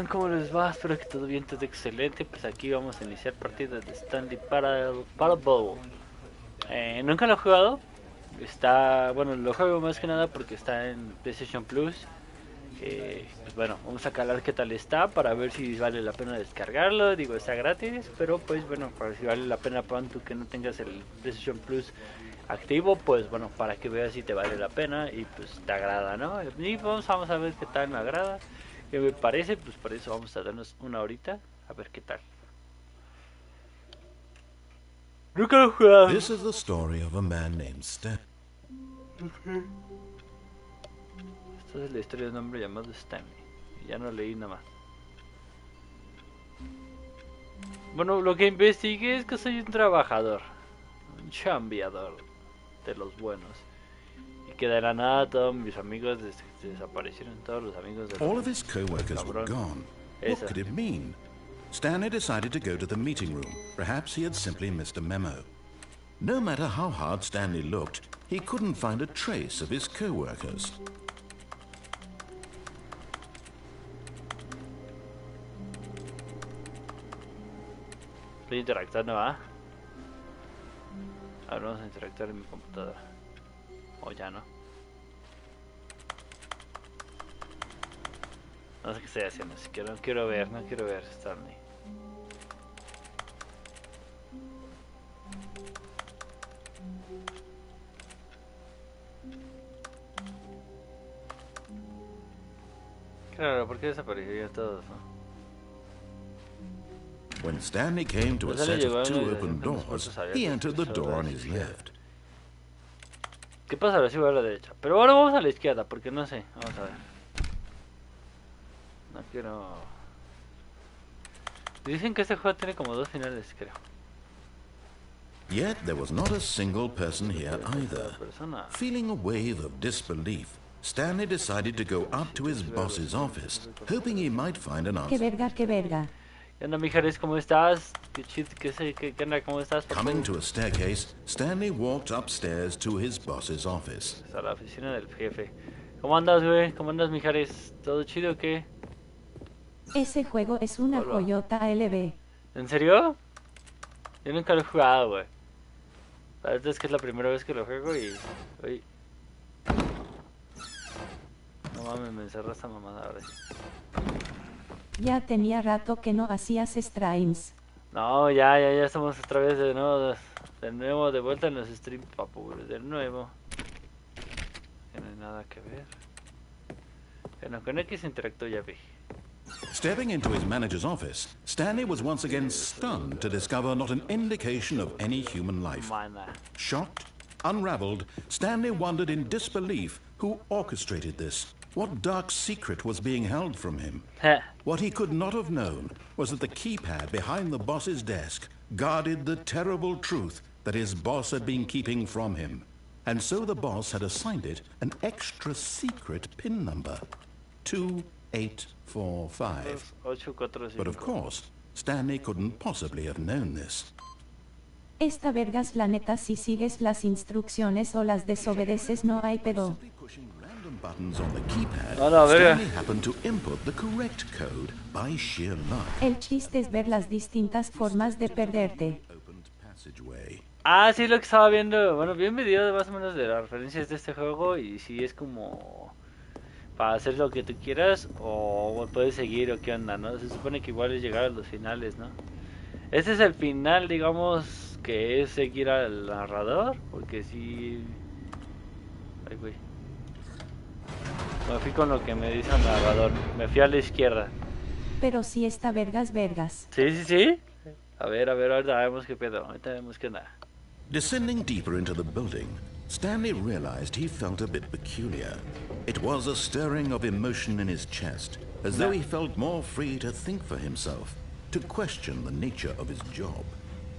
¿Cómo les va? Espero que todo bien, todo excelente. Pues aquí vamos a iniciar partida de Stanley Parable. Nunca lo he jugado. Está, bueno, lo juego más que nada porque está en PlayStation Plus. Pues bueno, vamos a calar qué tal está para ver si vale la pena descargarlo. Digo, está gratis, pero pues bueno, para si vale la pena para tú que no tengas el PlayStation Plus activo, pues bueno, para que veas si te vale la pena y pues te agrada, ¿no? Y vamos a ver qué tal me agrada. ¿Qué me parece? Pues por eso vamos a darnos una horita a ver qué tal. Nunca lo he jugado. This is the story of a man named Stan. Esta es la historia de un hombre llamado Stanley. Ya no leí nada más. Bueno, lo que investigué es que soy un trabajador, un chambeador de los buenos. Y que de la nada todos mis amigos desaparecieron, todos los amigos de All of his co-workers were gone. What could it mean? Stanley decided to go to the meeting room. Perhaps he had simply missed a memo. No matter how hard Stanley looked, he couldn't find a trace of his co-workers. Estoy interactuando, ¿ah? Ahora vamos a interactuar en mi computadora. O ya no. No sé qué estoy haciendo, así que no quiero ver Stanley. Claro, ¿por qué desaparecerían todos, no? When Stanley came to a set of two open doors, he entered the door on his left. ¿Qué pasa si voy a la derecha? Pero ahora vamos a la izquierda, porque no sé. Vamos a ver. No quiero... Dicen que este juego tiene como dos finales, creo. Yet there was not a single person here either. Feeling a wave of disbelief, Stanley decided to go up to his boss's office, hoping he might find an answer. ¡Qué verga! ¿Qué onda, mijares? ¿Cómo estás? ¿Qué onda? ¿Cómo estás? Coming to a staircase, Stanley walked upstairs to his boss's office. A la oficina del jefe. ¿Cómo andas, güey? ¿Cómo andas, mijares? ¿Todo chido o qué? Ese juego es una joyota ALB. ¿En serio? Yo nunca lo he jugado, güey. La verdad es que es la primera vez que lo juego y... Uy. No mames, me encerró esta mamada ahora sí. Ya tenía rato que no hacías streams. No, ya estamos otra vez de nuevo, de vuelta en los streams, papu, de nuevo. Que no hay nada que ver. Bueno, con X interactúo, ya vi. Stepping into his manager's office, Stanley was once again stunned to discover not an indication of any human life. Shocked, unraveled, Stanley wondered in disbelief who orchestrated this. What dark secret was being held from him? What he could not have known was that the keypad behind the boss's desk guarded the terrible truth that his boss had been keeping from him. And so the boss had assigned it an extra secret PIN number. 2845. But of course, Stanley couldn't possibly have known this. Esta vergas la neta, si sigues las instrucciones o las desobedeces no hay pedo. Buttons on the keypad, Stanley happened to input the correct code by sheer luck. El chiste es ver las distintas formas de perderte. Ah, sí, lo que estaba viendo. Bueno, vi un video de más o menos de las referencias de este juego y sí es como para hacer lo que tú quieras o puedes seguir o qué onda, ¿no? Se supone que igual es llegar a los finales, ¿no? Este es el final, digamos, que es seguir al narrador, porque sí... Ay, güey. Me fui con lo que me dice el narrador. Me fui a la izquierda. Pero sí está vergas. Sí. A ver, ahorita vemos qué pedo. Ahorita vemos qué onda. Descending deeper into the building, Stanley realized he felt a bit peculiar. It was a stirring of emotion in his chest, as though he felt more free to think for himself, to question the nature of his job.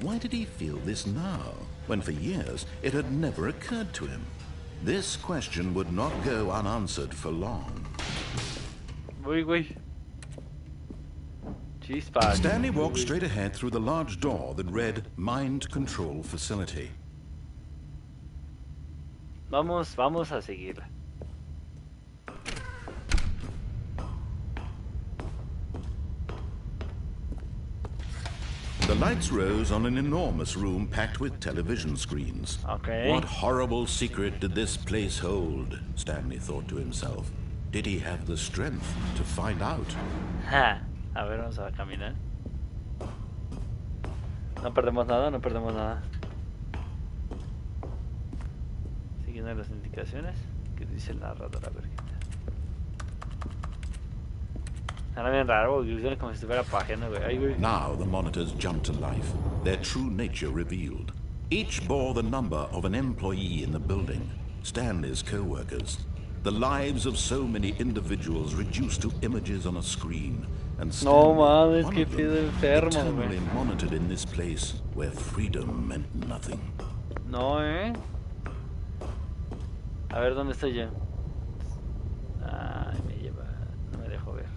Why did he feel this now, when for years it had never occurred to him? This question would not go unanswered for long. Uy. Chispa. Stanley walked straight ahead through the large door that read Mind Control Facility. Vamos a seguirla. The lights rose on an enormous room packed with television screens. Okay. What horrible secret did this place hold? Stanley thought to himself. Did he have the strength to find out? Ja. A ver, vamos a caminar. No perdemos nada, no perdemos nada. Siguiendo las indicaciones que dice el narrador, a ver qué tal. Era bien raro, porque como si estuviera pajeando, güey. Now the monitors jumped to life, their true nature revealed. Each bore the number of an employee in the building, Stanley's co-workers. The lives of so many individuals reduced to images on a screen. And Stanley, no mames, one que of them, pido enfermo, eternally güey. monitored in this place where freedom meant nothing. No, A ver, ¿dónde estoy yo? Ay, me lleva... No me dejo ver.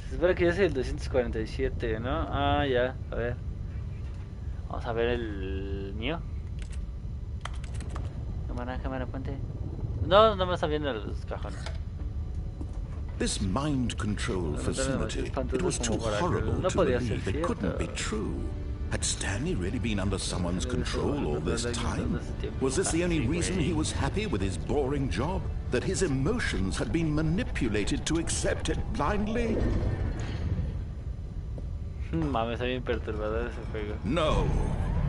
Se espera que yo soy el 247, ¿no? Ah, ya, a ver. Vamos a ver el mío. Cámara, puente. No, no me está viendo los cajones. This mind control facility, it was too horrible to believe it couldn't be true. Had Stanley really been under someone's control all this time? Was this the only reason he was happy with his boring job? That his emotions had been manipulated to accept it blindly? Mames, está bien perturbador ese juego. No.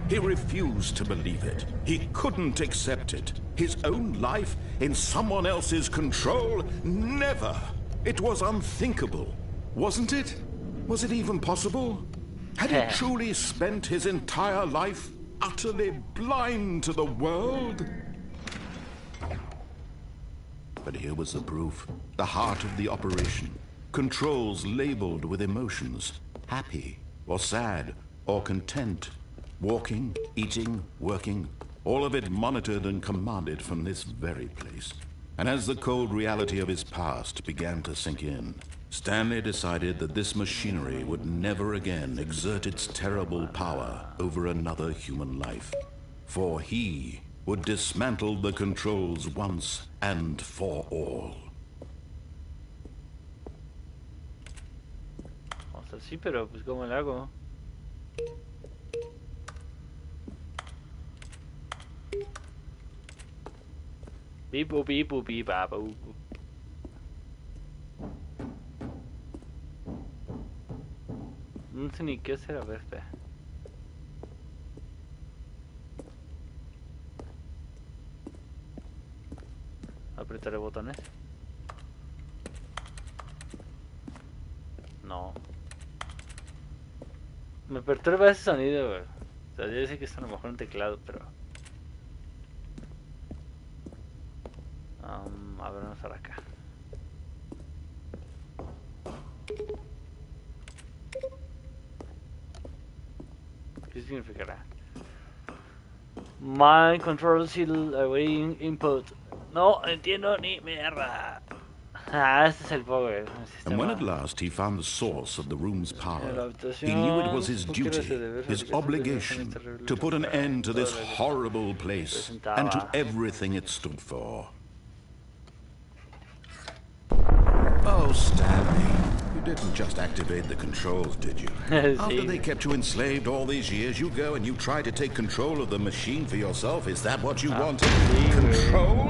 He refused to believe it. He couldn't accept it. His own life in someone else's control? Never! It was unthinkable, wasn't it? Was it even possible? Had he truly spent his entire life utterly blind to the world? But here was the proof. The heart of the operation. Controls labeled with emotions. Happy, or sad, or content. Walking, eating, working, all of it monitored and commanded from this very place. And as the cold reality of his past began to sink in, Stanley decided that this machinery would never again exert its terrible power over another human life. For he would dismantle the controls once and for all. O sea, sí, pero pues ¿cómo le hago? Bipu, bipu, bibabu. No sé ni qué hacer, a ver, espera. Apretaré botones. No. Me perturba ese sonido, güey. O sea, yo sé que está a lo mejor un teclado, pero... a ver, vamos ahora acá. ¿Qué significará? Mind control seal awaiting input. No entiendo ni mierda. Ah, este es el power. And when at last he found the source of the room's power, he knew it was his duty, his obligation, to put an end to this horrible place and to everything it stood for. Oh, Stanley, you didn't just activate the controls, did you? After they kept you enslaved all these years, you go and you try to take control of the machine for yourself? Is that what you wanted? Control?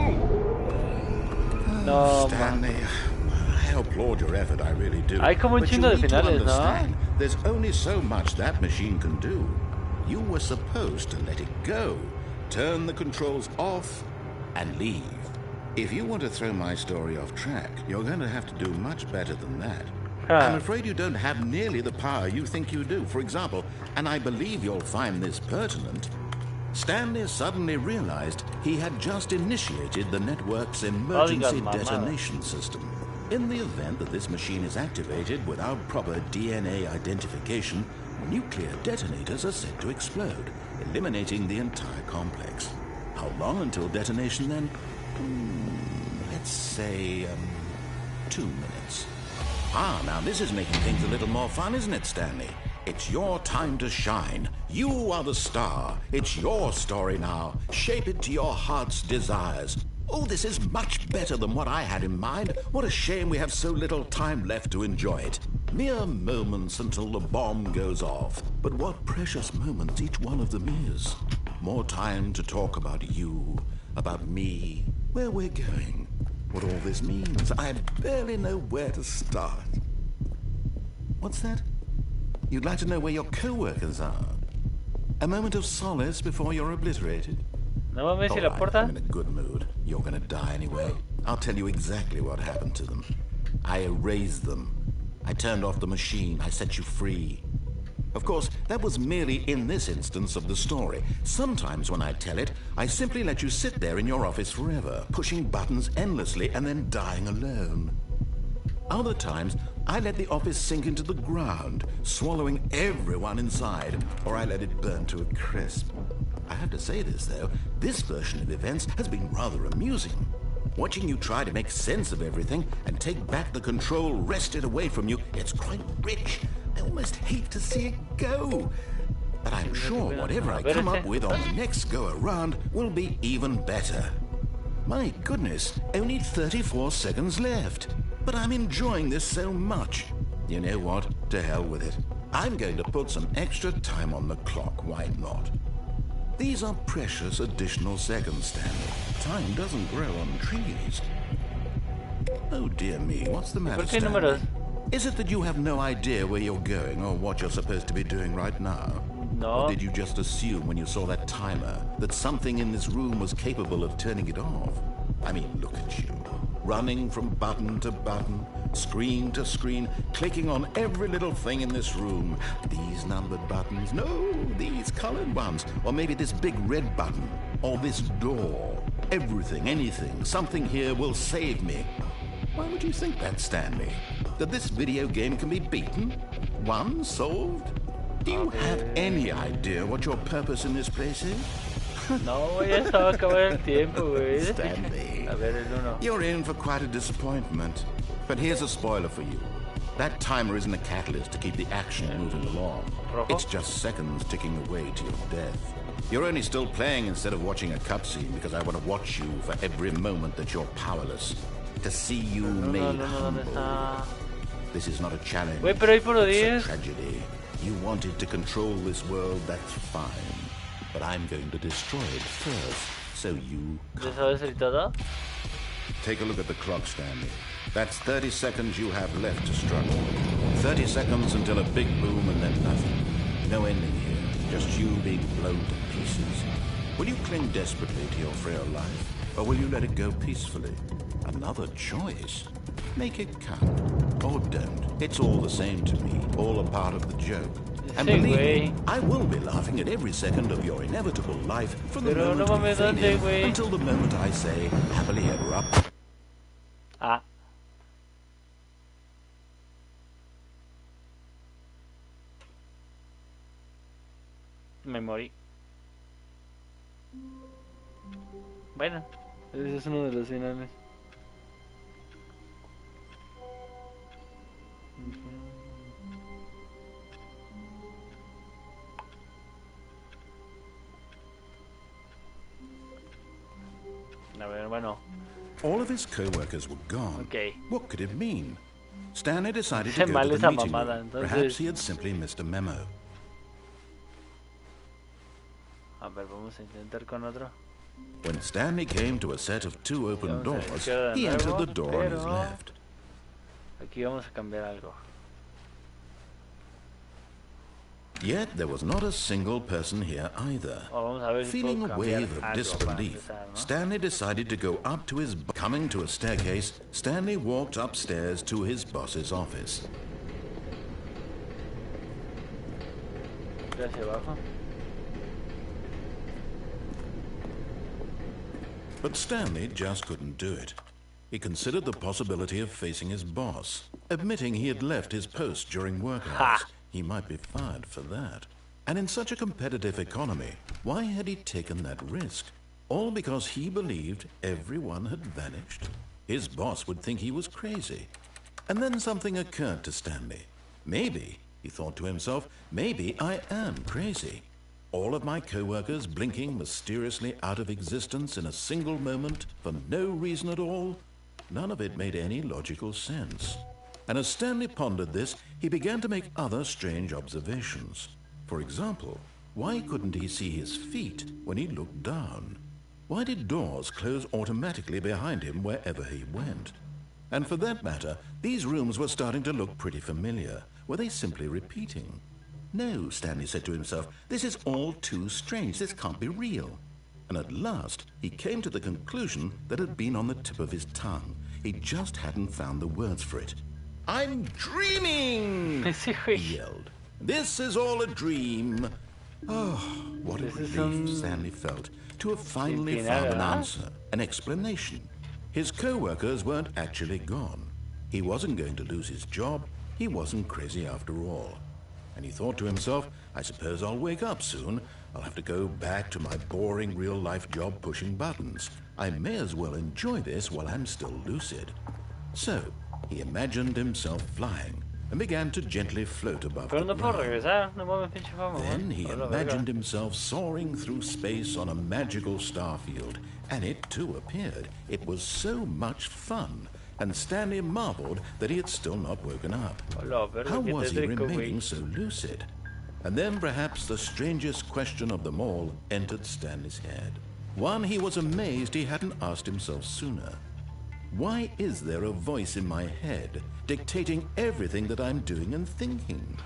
No, Stanley, I applaud your effort, I really do. Hay como un chingo de finales, ¿no? There's only so much that machine can do. You were supposed to let it go, turn the controls off, and leave. If you want to throw my story off track, you're going to have to do much better than that. I'm afraid you don't have nearly the power you think you do. For example, and I believe you'll find this pertinent, Stanley suddenly realized he had just initiated the network's emergency detonation system. In the event that this machine is activated without proper DNA identification, nuclear detonators are set to explode, eliminating the entire complex. How long until detonation then? Let's say, 2 minutes. Ah, now this is making things a little more fun, isn't it, Stanley? It's your time to shine. You are the star. It's your story now. Shape it to your heart's desires. Oh, this is much better than what I had in mind. What a shame we have so little time left to enjoy it. Mere moments until the bomb goes off. But what precious moments each one of them is. More time to talk about you, about me, where we're going, what all this means. I barely know where to start. What's that? You'd like to know where your co-workers are? A moment of solace before you're obliterated? No mames, si la All right, porta. I'm in a good mood. You're gonna die anyway. I'll tell you exactly what happened to them. I erased them. I turned off the machine. I set you free. Of course, that was merely in this instance of the story. Sometimes when I tell it, I simply let you sit there in your office forever, pushing buttons endlessly and then dying alone. Other times, I let the office sink into the ground, swallowing everyone inside, or I let it burn to a crisp. I have to say this, though, this version of events has been rather amusing. Watching you try to make sense of everything and take back the control wrested away from you, it's quite rich. I almost hate to see it go. But I'm sure whatever I come up with on the next go-around will be even better. My goodness, only 34 seconds left. But I'm enjoying this so much. You know what? To hell with it. I'm going to put some extra time on the clock. Why not? These are precious additional seconds, Stanley. Time doesn't grow on trees. Oh dear me, what's the matter, Stanley? Is it that you have no idea where you're going or what you're supposed to be doing right now? No. Or did you just assume when you saw that timer that something in this room was capable of turning it off? I mean, look at you. Running from button to button, screen to screen, clicking on every little thing in this room. These numbered buttons, no, these colored ones. Or maybe this big red button, or this door. Everything, anything, something here will save me. Why would you think that, Stanley? That this video game can be beaten? Won? Solved? Do you have any idea what your purpose in this place is? No, ya estaba acabando el tiempo, güey. Stanley, A ver, el uno. you're in for quite a disappointment. But here's a spoiler for you. That timer isn't a catalyst to keep the action moving along. Rojo? It's just seconds ticking away to your death. You're only still playing instead of watching a cutscene because I want to watch you for every moment that you're powerless. To see you made humble. This is not a challenge. Güey, pero hay puro It's a 10. tragedy. You wanted to control this world, that's fine. But I'm going to destroy it first, so you ¿Ya sabes el todo? take a look at the clock, Stanley. That's 30 seconds you have left to struggle. 30 seconds until a big boom and then nothing. No ending here, just you being blown to pieces. Will you cling desperately to your frail life, or will you let it go peacefully? Another choice. Make it count, or don't. It's all the same to me, all a part of the joke. And believe me, I will be laughing at every second of your inevitable life from the Pero moment no we mames, fade in ¿dónde, güey? until the moment I say, happily ever up. Ah. Me morí. Bueno, ese es uno de los finales. A ver, bueno. All of his co-workers were gone. Okay. What could it mean? Stanley decided to Qué go mal to the esa meeting mamada, room. entonces- Perhaps he had simply missed a memo. A ver, vamos a intentar con otro. When Stanley came to a set of two open Vamos a doors, iniciar de he entered nuevo, the door on his pero- left. Aquí vamos a cambiar algo. Yet there was not a single person here either. O vamos a ver si Feeling puedo a cambiar wave of algo disbelief, para empezar, ¿no? Stanley decided to go up to his... Coming to a staircase, Stanley walked upstairs to his boss's office. Hacia abajo. But Stanley just couldn't do it. He considered the possibility of facing his boss, admitting he had left his post during work hours. He might be fired for that. And in such a competitive economy, why had he taken that risk? All because he believed everyone had vanished? His boss would think he was crazy. And then something occurred to Stanley. Maybe, he thought to himself, maybe I am crazy. All of my co-workers blinking mysteriously out of existence in a single moment for no reason at all? None of it made any logical sense. And as Stanley pondered this, he began to make other strange observations. For example, why couldn't he see his feet when he looked down? Why did doors close automatically behind him wherever he went? And for that matter, these rooms were starting to look pretty familiar. Were they simply repeating? No, Stanley said to himself, this is all too strange. This can't be real. And at last, he came to the conclusion that had been on the tip of his tongue. He just hadn't found the words for it. I'm dreaming! He yelled. This is all a dream. Oh, what a relief Stanley felt to have finally found an answer, an explanation. His co-workers weren't actually gone. He wasn't going to lose his job. He wasn't crazy after all. And he thought to himself, I suppose I'll wake up soon. I'll have to go back to my boring real-life job pushing buttons. I may as well enjoy this while I'm still lucid. So, he imagined himself flying and began to gently float above the ground. Then he imagined himself soaring through space on a magical starfield, and it too appeared. It was so much fun, and Stanley marveled that he had still not woken up. How was he remaining so lucid? And then perhaps the strangest question of them all entered Stanley's head. One he was amazed he hadn't asked himself sooner. Why is there a voice in my head dictating everything that I'm doing and thinking?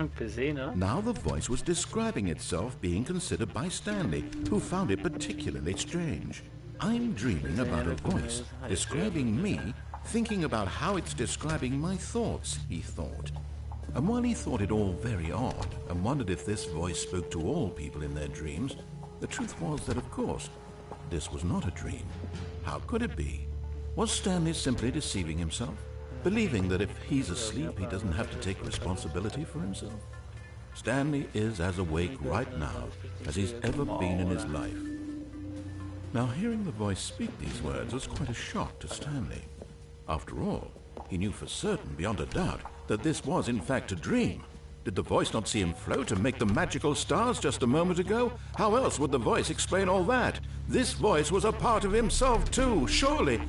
Now the voice was describing itself being considered by Stanley, who found it particularly strange. I'm dreaming about a voice describing me, thinking about how it's describing my thoughts, he thought. And while he thought it all very odd and wondered if this voice spoke to all people in their dreams, the truth was that, of course, this was not a dream. How could it be? Was Stanley simply deceiving himself, believing that if he's asleep, he doesn't have to take responsibility for himself? Stanley is as awake right now as he's ever been in his life. Now, hearing the voice speak these words was quite a shock to Stanley. After all, he knew for certain, beyond a doubt, that this was in fact a dream. Did the voice not see him float and make the magical stars just a moment ago? How else would the voice explain all that? This voice was a part of himself too. Surely,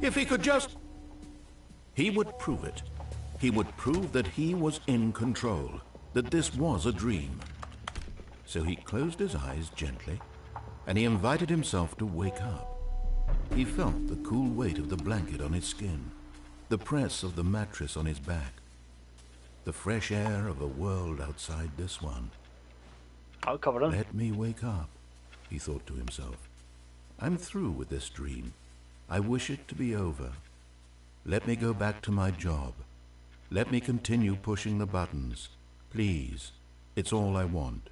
if he could just... He would prove it. He would prove that he was in control, that this was a dream. So he closed his eyes gently, and he invited himself to wake up. He felt the cool weight of the blanket on his skin, the press of the mattress on his back, the fresh air of a world outside this one. Let me wake up, he thought to himself. I'm through with this dream. I wish it to be over. Let me go back to my job. Let me continue pushing the buttons. Please, it's all I want.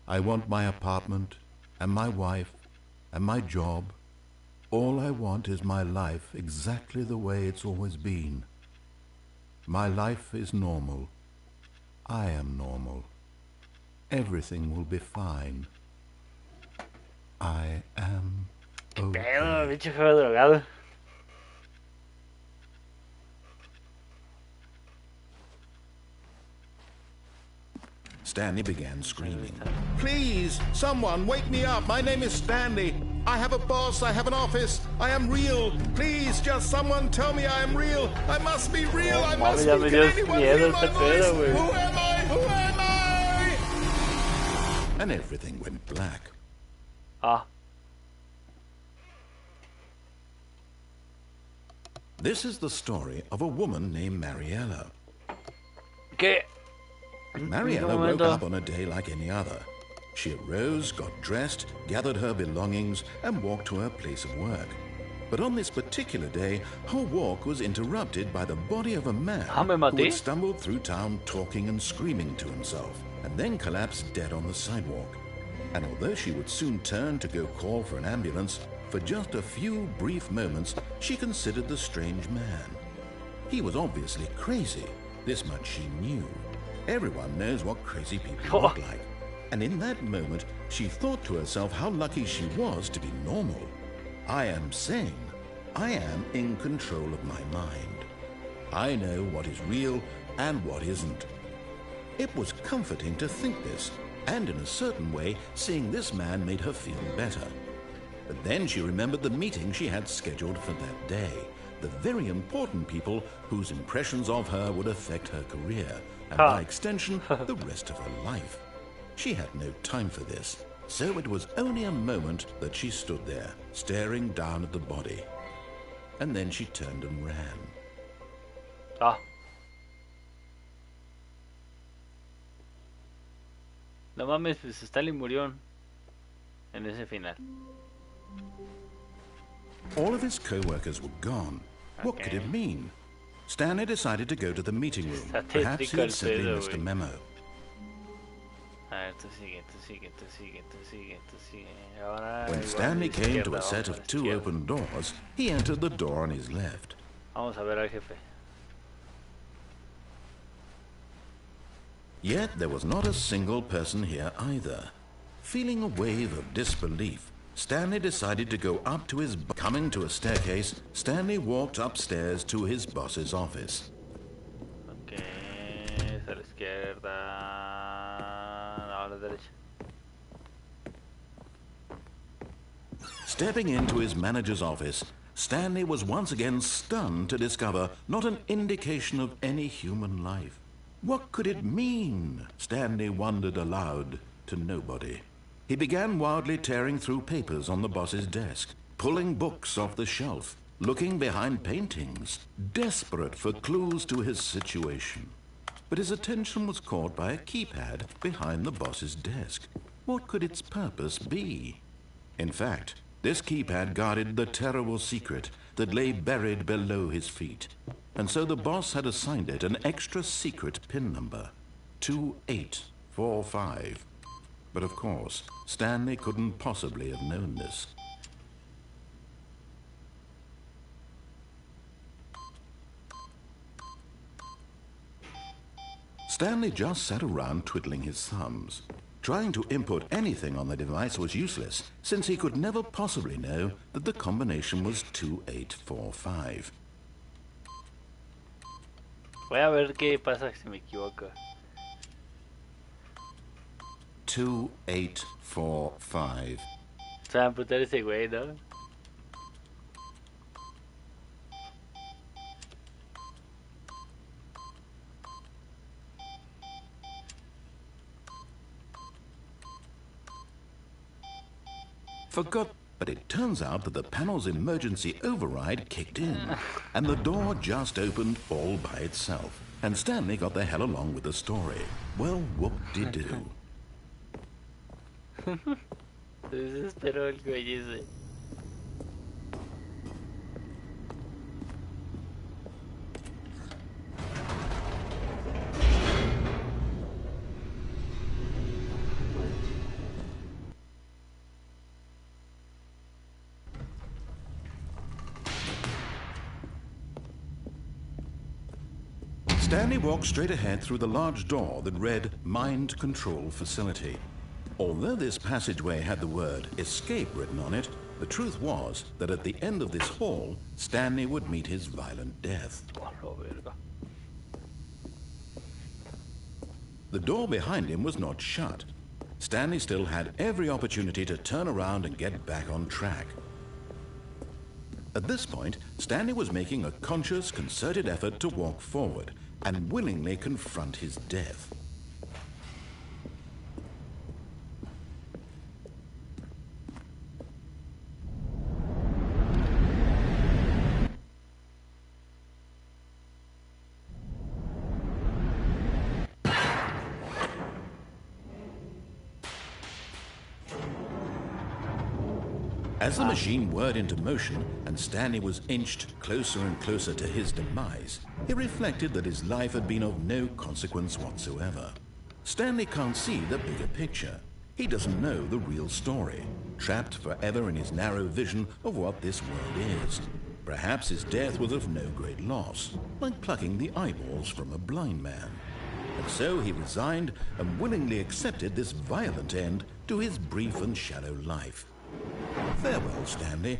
I want my apartment, and my wife, and my job. All I want is my life exactly the way it's always been. My life is normal. I am normal. Everything will be fine. I am okay. Stanley began screaming. Please, someone, wake me up. My name is Stanley. I have a boss. I have an office. I am real. Please, just someone tell me I am real. I must be real. I must be. Can anyone hear my voice? Who am I? Who am I? And everything went black. This is the story of a woman named Mariella. Mariella woke up on a day like any other. She arose, got dressed, gathered her belongings, and walked to her place of work. But on this particular day, her walk was interrupted by the body of a man who had stumbled through town talking and screaming to himself, and then collapsed dead on the sidewalk. And although she would soon turn to go call for an ambulance, for just a few brief moments, she considered the strange man. He was obviously crazy. This much she knew. Everyone knows what crazy people look like. And in that moment, she thought to herself how lucky she was to be normal. I am sane. I am in control of my mind. I know what is real and what isn't. It was comforting to think this, and in a certain way, seeing this man made her feel better. But then she remembered the meeting she had scheduled for that day. the very important people whose impressions of her would affect her career, and by extension, the rest of her life. She had no time for this, so it was only a moment that she stood there, staring down at the body. And then she turned and ran. No mames, pues Stanley murió en ese final. All of his co-workers were gone. What could it mean? Stanley decided to go to the meeting room. Perhaps he had simply missed a memo. When Stanley came to a set of 2 open doors, he entered the door on his left. Vamos a ver al jefe. Yet there was not a single person here either. Feeling a wave of disbelief, Stanley decided to go up to his... Coming to a staircase, Stanley walked upstairs to his boss's office. Okay, es a la izquierda. No, a la derecha. Stepping into his manager's office, Stanley was once again stunned to discover not an indication of any human life. What could it mean? Stanley wondered aloud to nobody. He began wildly tearing through papers on the boss's desk, pulling books off the shelf, looking behind paintings, desperate for clues to his situation. But his attention was caught by a keypad behind the boss's desk. What could its purpose be? In fact, this keypad guarded the terrible secret that lay buried below his feet. And so the boss had assigned it an extra secret PIN number, 2845. But of course, Stanley couldn't possibly have known this. Stanley just sat around twiddling his thumbs. Trying to input anything on the device was useless, since he could never possibly know that the combination was 2845. Voy a ver qué pasa si me equivoco. 2845. Se va a amputar ese güey, ¿no? Forgot, but it turns out that the panel's emergency override kicked in, and the door just opened all by itself. And Stanley got the hell along with the story. Well, whoop-de-doo. Se desesperó el güey ese. Stanley walked straight ahead through the large door that read Mind Control Facility. Although this passageway had the word escape written on it, the truth was that at the end of this hall, Stanley would meet his violent death. The door behind him was not shut. Stanley still had every opportunity to turn around and get back on track. At this point, Stanley was making a conscious, concerted effort to walk forward and willingly confront his death. As the machine whirred into motion and Stanley was inched closer and closer to his demise, he reflected that his life had been of no consequence whatsoever. Stanley can't see the bigger picture. He doesn't know the real story, trapped forever in his narrow vision of what this world is. Perhaps his death was of no great loss, like plucking the eyeballs from a blind man. And so he resigned and willingly accepted this violent end to his brief and shallow life. Farewell, Stanley.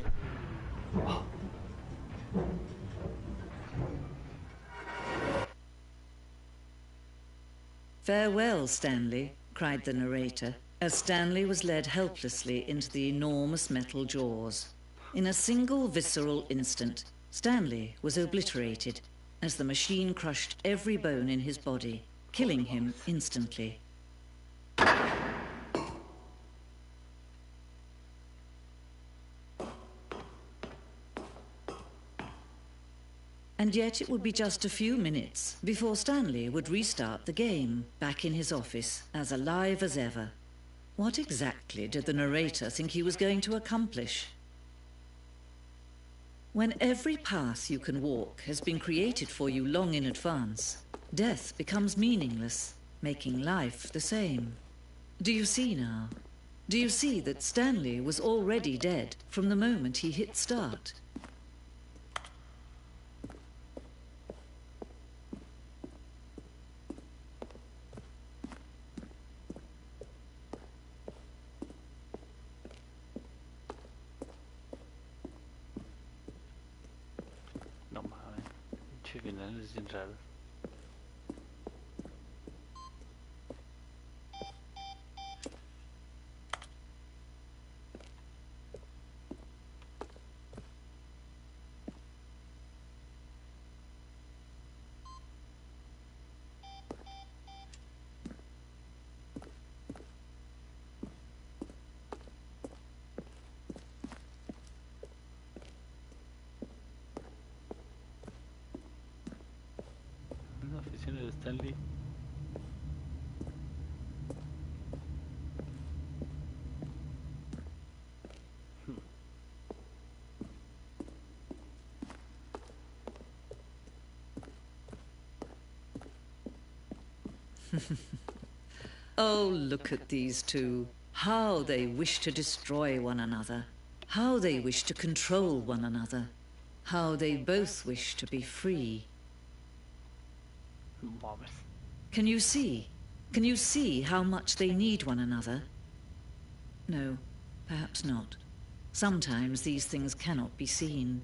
Farewell, Stanley, cried the narrator, as Stanley was led helplessly into the enormous metal jaws. In a single visceral instant, Stanley was obliterated as the machine crushed every bone in his body, killing him instantly. And yet it would be just a few minutes before Stanley would restart the game, back in his office, as alive as ever. What exactly did the narrator think he was going to accomplish? When every path you can walk has been created for you long in advance, death becomes meaningless, making life the same. Do you see now? Do you see that Stanley was already dead from the moment he hit start? No mames, che finales bien raros. Una oficina de Stanley. Oh, look at these two. How they wish to destroy one another. How they wish to control one another. How they both wish to be free. Mames. Can you see? Can you see how much they need one another? No, perhaps not. Sometimes these things cannot be seen.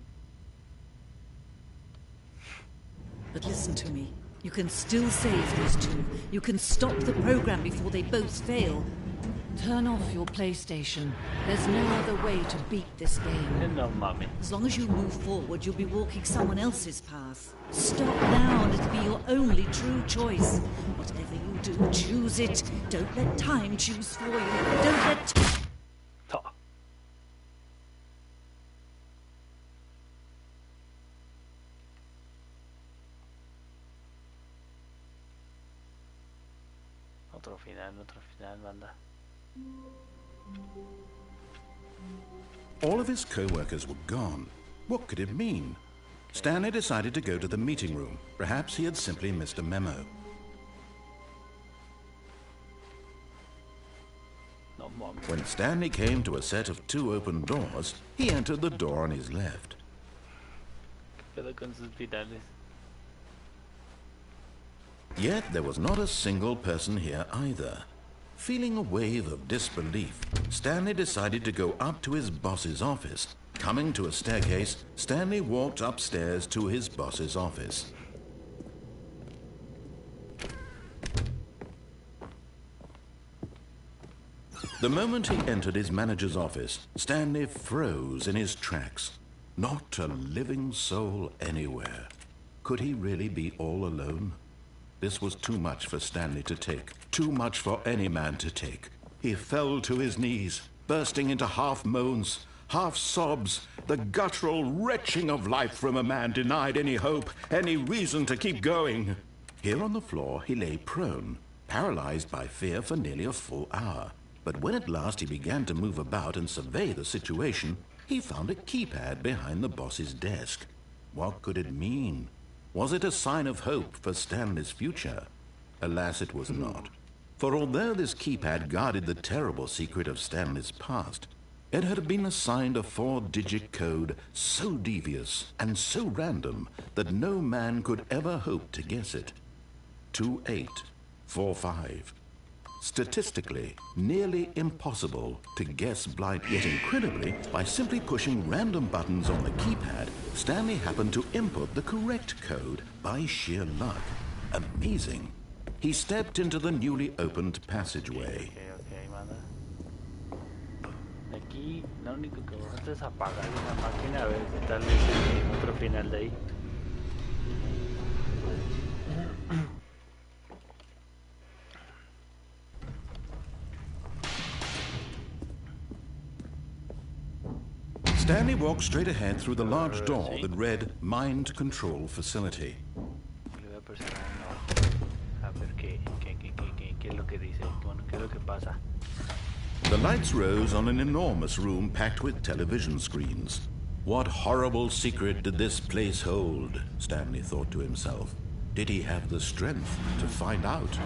But listen to me. You can still save these two. You can stop the program before they both fail. Turn off your PlayStation. There's no other way to beat this game. No mames. As long as you move forward, you'll be walking someone else's path. Stop now and it'll be your only true choice. Whatever you do, choose it. Don't let time choose for you. Don't let... Oh. Otro final, banda. All of his co-workers were gone. What could it mean? Stanley decided to go to the meeting room. Perhaps he had simply missed a memo. No mames. When Stanley came to a set of 2 open doors, he entered the door on his left. ¿Qué pedo con sus finales? Yet there was not a single person here either. Feeling a wave of disbelief, Stanley decided to go up to his boss's office. Coming to a staircase, Stanley walked upstairs to his boss's office. The moment he entered his manager's office, Stanley froze in his tracks. Not a living soul anywhere. Could he really be all alone? This was too much for Stanley to take. Too much for any man to take. He fell to his knees, bursting into half moans, half sobs, the guttural retching of life from a man denied any hope, any reason to keep going. Here on the floor he lay prone, paralyzed by fear for nearly a full hour. But when at last he began to move about and survey the situation, he found a keypad behind the boss's desk. What could it mean? Was it a sign of hope for Stanley's future? Alas, it was not. For although this keypad guarded the terrible secret of Stanley's past, it had been assigned a 4-digit code so devious and so random that no man could ever hope to guess it. 2845. Statistically, nearly impossible to guess blind, yet incredibly, by simply pushing random buttons on the keypad, Stanley happened to input the correct code by sheer luck. Amazing. He stepped into the newly opened passageway. Ok, manda. Aquí, no, único que vamos a hacer es apagar una máquina a ver qué tal es el otro final de ahí. Stanley walked straight ahead through the large door that read Mind Control Facility. Le voy a presionar no. A ver qué es lo que dice. Bueno, qué es lo que pasa. The lights rose on an enormous room packed with television screens. What horrible secret did this place hold? Stanley thought to himself. Did he have the strength to find out?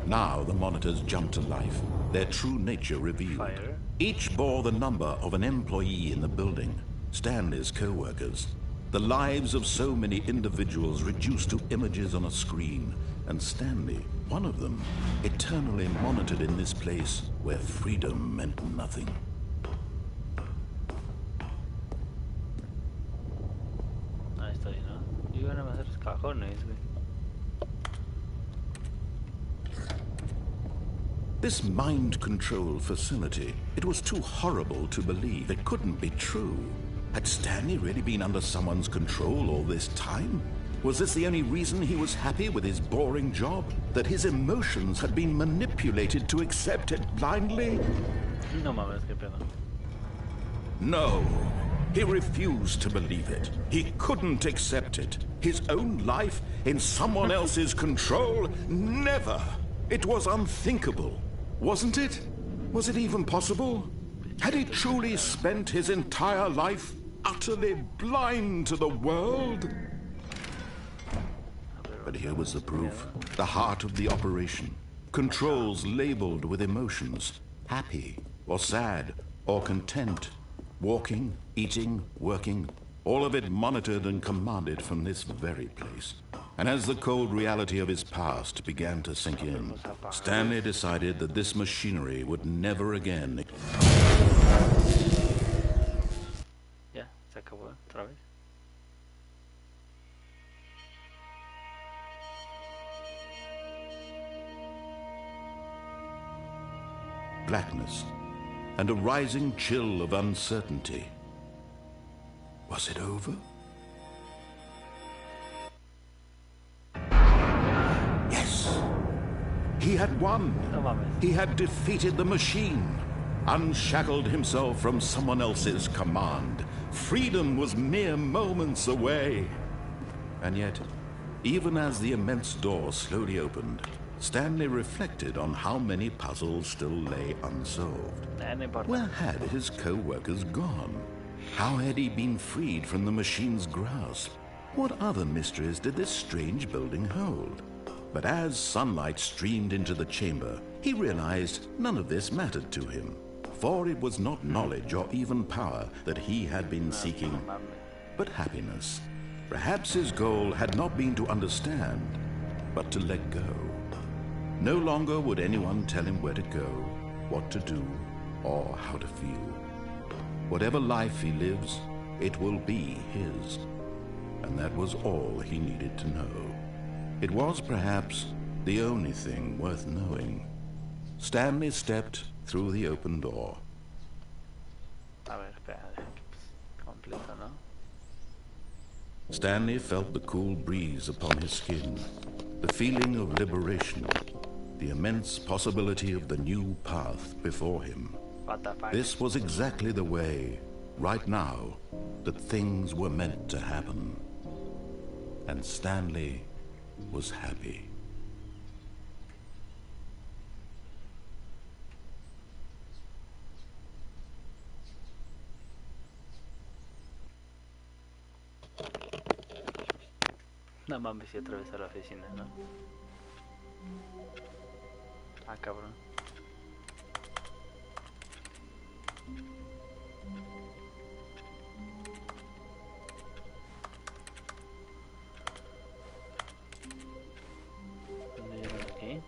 Now the monitors jumped to life, their true nature revealed. Fire. Each bore the number of an employee in the building, Stanley's co-workers. The lives of so many individuals reduced to images on a screen, and Stanley, one of them, eternally monitored in this place where freedom meant nothing. Ahí está, ¿no? Iban a hacer los cajones, güey. This mind control facility, it was too horrible to believe. It couldn't be true. Had Stanley really been under someone's control all this time? Was this the only reason he was happy with his boring job? That his emotions had been manipulated to accept it blindly? No mames, qué pedo. No. He refused to believe it. He couldn't accept it. His own life in someone else's control? Never. It was unthinkable. Wasn't it? Was it even possible? Had he truly spent his entire life utterly blind to the world? But here was the proof. The heart of the operation. Controls labeled with emotions. Happy, or sad, or content. Walking, eating, working. All of it monitored and commanded from this very place. And as the cold reality of his past began to sink in, Stanley decided that this machinery would never again... Ya, se acabó otra vez. Blackness, and a rising chill of uncertainty. Was it over? Yes! He had won! No mames. He had defeated the machine, unshackled himself from someone else's command. Freedom was mere moments away. And yet, even as the immense door slowly opened, Stanley reflected on how many puzzles still lay unsolved. Where had his co-workers gone? How had he been freed from the machine's grasp? What other mysteries did this strange building hold? But as sunlight streamed into the chamber, he realized none of this mattered to him. For it was not knowledge or even power that he had been seeking, but happiness. Perhaps his goal had not been to understand, but to let go. No longer would anyone tell him where to go, what to do, or how to feel. Whatever life he lives, it will be his. And that was all he needed to know. It was perhaps the only thing worth knowing. Stanley stepped through the open door. A ver, espera, completo, ¿no? Stanley felt the cool breeze upon his skin, the feeling of liberation, the immense possibility of the new path before him. What the fuck? This was exactly the way, right now, that things were meant to happen. And Stanley was happy. No mames, si otra vez a la oficina, ¿no? Ah, cabrón. ¿Dónde llegan aquí?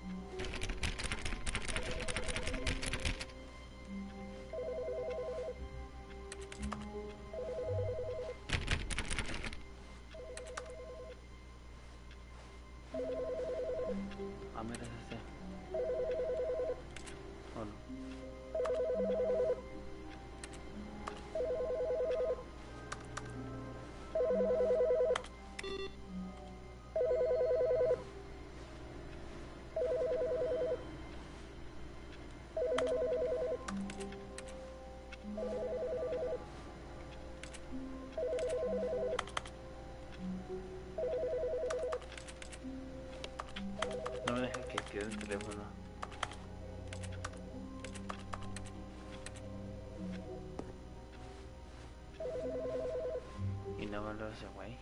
Ah, mira. dámelo ese güey.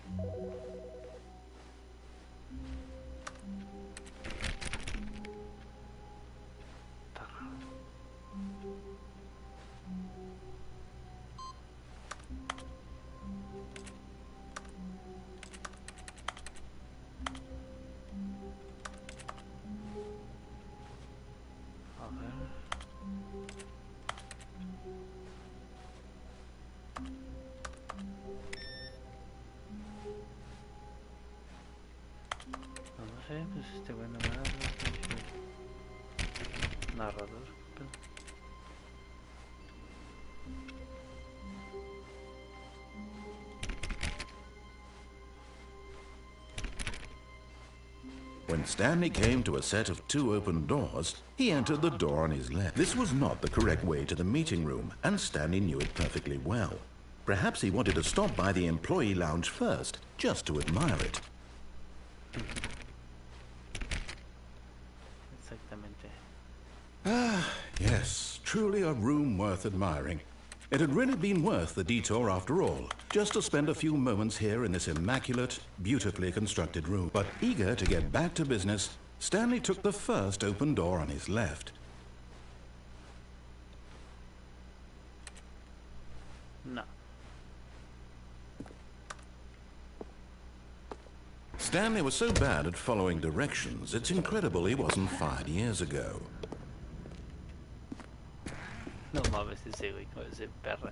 Pues este güey no me habla, narrador. When Stanley came to a set of 2 open doors, he entered the door on his left. This was not the correct way to the meeting room, and Stanley knew it perfectly well. Perhaps he wanted to stop by the employee lounge first, just to admire it. Exactamente. Ah, yes, truly a room worth admiring. It had really been worth the detour after all, just to spend a few moments here in this immaculate, beautifully constructed room. But eager to get back to business, Stanley took the first open door on his left. No. Stanley was so bad at following directions, it's incredible he wasn't fired years ago. No mames ese güey, ese perra.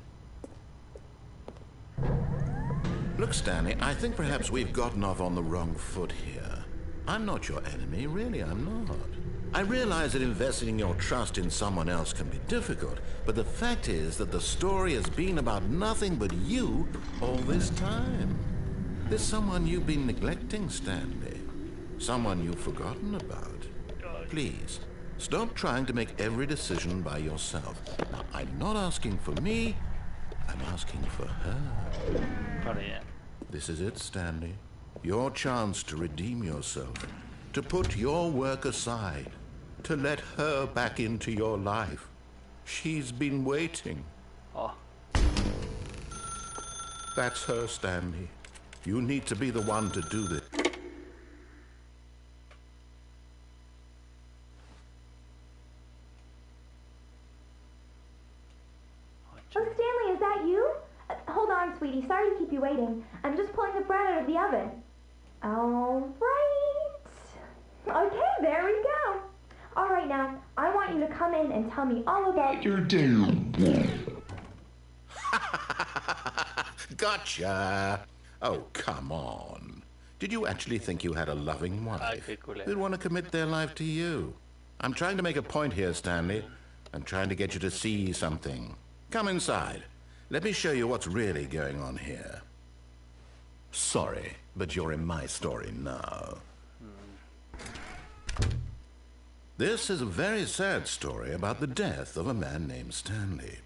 Look, Stanley, I think perhaps we've gotten off on the wrong foot here. I'm not your enemy, really, I'm not. I realize that investing your trust in someone else can be difficult, but the fact is that the story has been about nothing but you all this time. There's someone you've been neglecting, Stanley. Someone you've forgotten about. Please, stop trying to make every decision by yourself. Now, I'm not asking for me, I'm asking for her. This is it, Stanley. Your chance to redeem yourself, to put your work aside, to let her back into your life. She's been waiting. Oh. That's her, Stanley. You need to be the one to do this. Oh, Stanley, is that you? Hold on, sweetie. Sorry to keep you waiting. I'm just pulling the bread out of the oven. All right. Okay, there we go. All right, now, I want you to come in and tell me all about your day. Gotcha. Oh, come on. Did you actually think you had a loving wife who'd want to commit their life to you? I'm trying to make a point here, Stanley. I'm trying to get you to see something. Come inside. Let me show you what's really going on here. Sorry, but you're in my story now. This is a very sad story about the death of a man named Stanley.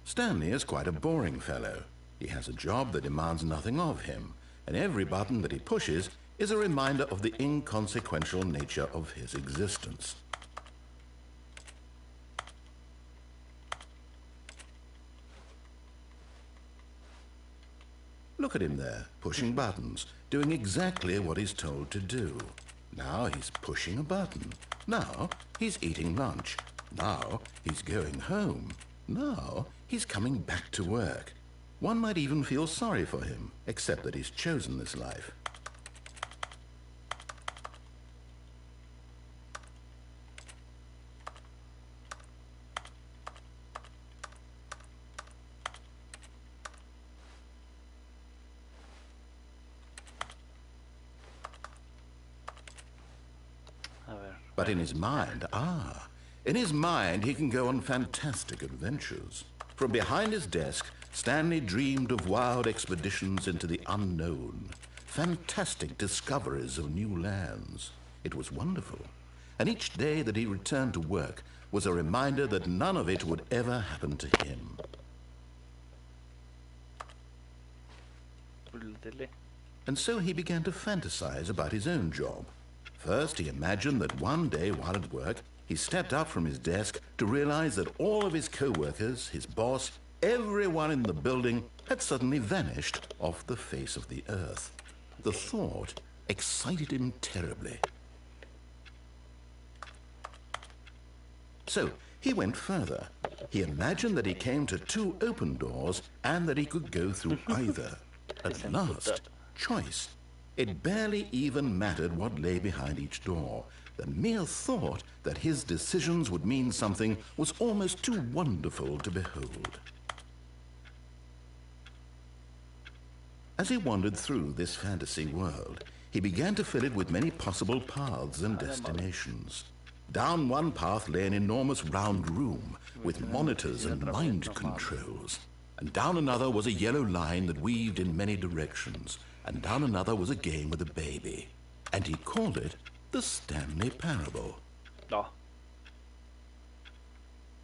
Stanley is quite a boring fellow. He has a job that demands nothing of him, and every button that he pushes is a reminder of the inconsequential nature of his existence. Look at him there, pushing buttons, doing exactly what he's told to do. Now he's pushing a button. Now he's eating lunch. Now he's going home. Now he's coming back to work. One might even feel sorry for him, except that he's chosen this life. But in his mind, in his mind he can go on fantastic adventures. From behind his desk, Stanley dreamed of wild expeditions into the unknown, fantastic discoveries of new lands. It was wonderful. And each day that he returned to work was a reminder that none of it would ever happen to him. And so he began to fantasize about his own job. First, he imagined that one day while at work, he stepped up from his desk to realize that all of his co-workers, his boss, everyone in the building had suddenly vanished off the face of the earth. The thought excited him terribly. So, he went further. He imagined that he came to 2 open doors and that he could go through either. At last, choice. It barely even mattered what lay behind each door. The mere thought that his decisions would mean something was almost too wonderful to behold. As he wandered through this fantasy world, he began to fill it with many possible paths and destinations. Down one path lay an enormous round room with monitors and mind controls. And down another was a yellow line that weaved in many directions. And down another was a game with a baby. And he called it the Stanley Parable. Oh.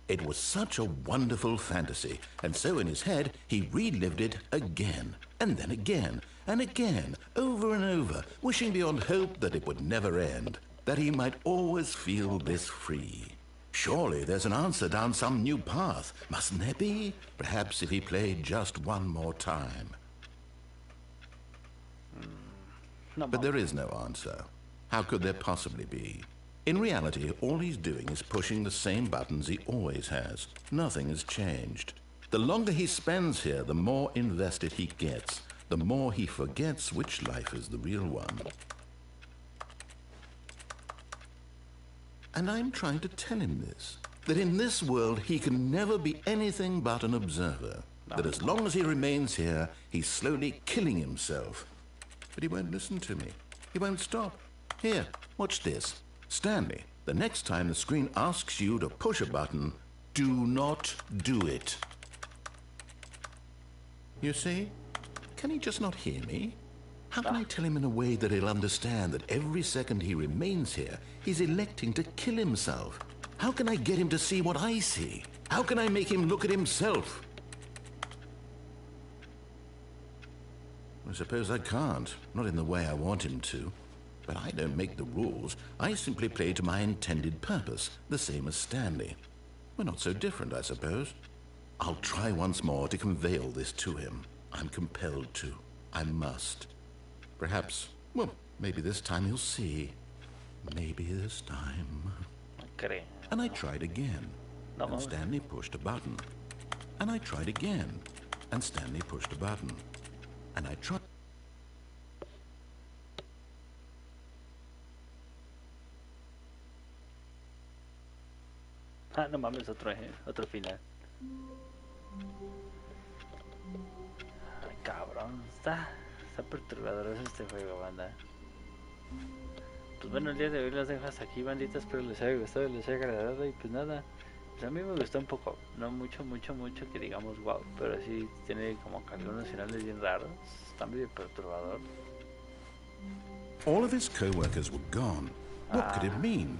It was such a wonderful fantasy, and so in his head he relived it again, and then again, and again, over and over, wishing beyond hope that it would never end, that he might always feel this free. Surely there's an answer down some new path, mustn't there be? Perhaps if he played just one more time. But there is no answer. How could there possibly be? In reality, all he's doing is pushing the same buttons he always has. Nothing has changed. The longer he spends here, the more invested he gets, the more he forgets which life is the real one. And I'm trying to tell him this, that in this world he can never be anything but an observer, that as long as he remains here, he's slowly killing himself. But he won't listen to me. He won't stop. Here, watch this. Stanley, the next time the screen asks you to push a button, do not do it. You see? Can he just not hear me? How can I tell him in a way that he'll understand that every second he remains here, he's electing to kill himself? How can I get him to see what I see? How can I make him look at himself? I suppose I can't, not in the way I want him to. But I don't make the rules. I simply play to my intended purpose, the same as Stanley. We're not so different, I suppose. I'll try once more to convey all this to him. I'm compelled to. I must. Perhaps, well, maybe this time he'll see. Maybe this time. Okay. And I tried again. And Stanley pushed a button. And I tried again. And Stanley pushed a button. And I tried. Ah, no mames, otro final. Ay, cabrón, está perturbador este juego, banda. Pues bueno, el día de hoy las dejo hasta aquí, banditas. Espero les haya gustado, les haya agradado. Y pues nada, pues a mí me gustó un poco. No mucho que digamos wow, pero sí tiene como que algunos finales bien raros. Está medio perturbador. All of his co-workers were gone. What could it mean?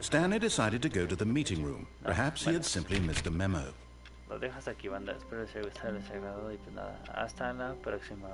Stanley decided to go to the meeting room. Perhaps he had simply missed a memo. Lo dejo hasta aquí, banda. Espero les haya gustado, les haya agradado. Y pues nada, hasta la próxima.